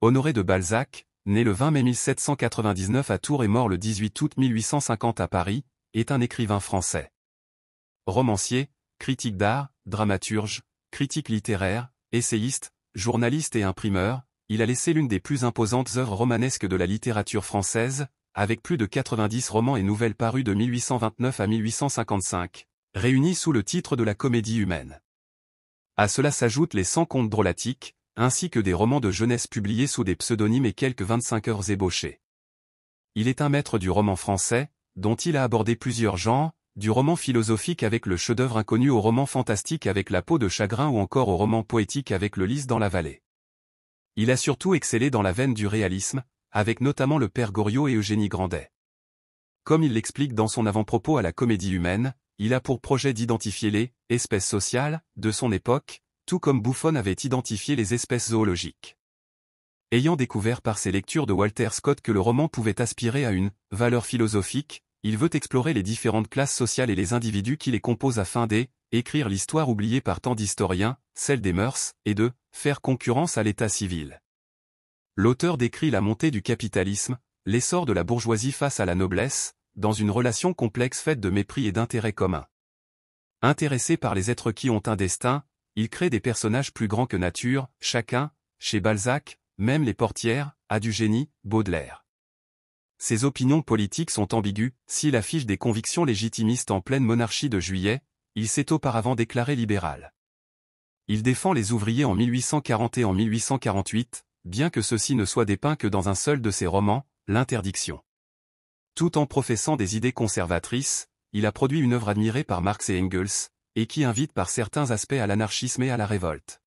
Honoré de Balzac, né le 20 mai 1799 à Tours et mort le 18 août 1850 à Paris, est un écrivain français. Romancier, critique d'art, dramaturge, critique littéraire, essayiste, journaliste et imprimeur, il a laissé l'une des plus imposantes œuvres romanesques de la littérature française, avec plus de 90 romans et nouvelles parus de 1829 à 1855, réunis sous le titre de la Comédie humaine. À cela s'ajoutent les 100 contes drôlatiques, ainsi que des romans de jeunesse publiés sous des pseudonymes et quelques 25 heures ébauchées. Il est un maître du roman français, dont il a abordé plusieurs genres, du roman philosophique avec le chef-d'œuvre inconnu au roman fantastique avec La peau de chagrin ou encore au roman poétique avec Le lys dans la vallée. Il a surtout excellé dans la veine du réalisme, avec notamment Le Père Goriot et Eugénie Grandet. Comme il l'explique dans son avant-propos à la Comédie humaine, il a pour projet d'identifier les « espèces sociales » de son époque, tout comme Buffon avait identifié les espèces zoologiques. Ayant découvert par ses lectures de Walter Scott que le roman pouvait aspirer à une « valeur philosophique », il veut explorer les différentes classes sociales et les individus qui les composent afin d'écrire l'histoire oubliée par tant d'historiens, celle des mœurs, et de faire concurrence à l'état civil. L'auteur décrit la montée du capitalisme, l'essor de la bourgeoisie face à la noblesse, dans une relation complexe faite de mépris et d'intérêts communs. Intéressé par les êtres qui ont un destin, il crée des personnages plus grands que nature, chacun, chez Balzac, même les portières, a du génie, Baudelaire. Ses opinions politiques sont ambiguës, s'il affiche des convictions légitimistes en pleine monarchie de Juillet, il s'est auparavant déclaré libéral. Il défend les ouvriers en 1840 et en 1848, bien que ceci ne soit dépeint que dans un seul de ses romans, L'Interdiction. Tout en professant des idées conservatrices, il a produit une œuvre admirée par Marx et Engels, et qui invite par certains aspects à l'anarchisme et à la révolte.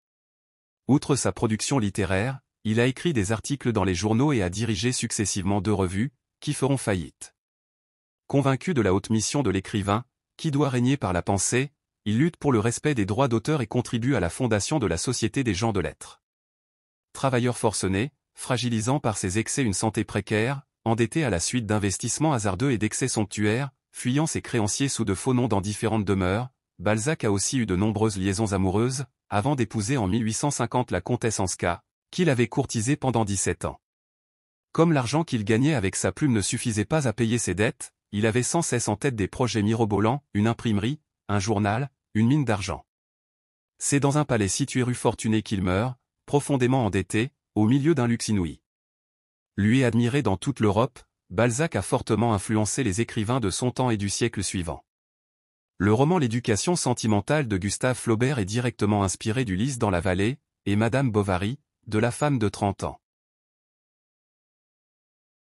Outre sa production littéraire, il a écrit des articles dans les journaux et a dirigé successivement 2 revues, qui feront faillite. Convaincu de la haute mission de l'écrivain, qui doit régner par la pensée, il lutte pour le respect des droits d'auteur et contribue à la fondation de la Société des gens de lettres. Travailleur forcené, fragilisant par ses excès une santé précaire, endetté à la suite d'investissements hasardeux et d'excès somptuaires, fuyant ses créanciers sous de faux noms dans différentes demeures, Balzac a aussi eu de nombreuses liaisons amoureuses, avant d'épouser en 1850 la comtesse Anska, qu'il avait courtisée pendant 17 ans. Comme l'argent qu'il gagnait avec sa plume ne suffisait pas à payer ses dettes, il avait sans cesse en tête des projets mirobolants, une imprimerie, un journal, une mine d'argent. C'est dans un palais situé rue Fortuné qu'il meurt, profondément endetté, au milieu d'un luxe inouï. Lui admiré dans toute l'Europe, Balzac a fortement influencé les écrivains de son temps et du siècle suivant. Le roman L'éducation sentimentale de Gustave Flaubert est directement inspiré du Lys dans la vallée, et Madame Bovary, de La femme de 30 ans.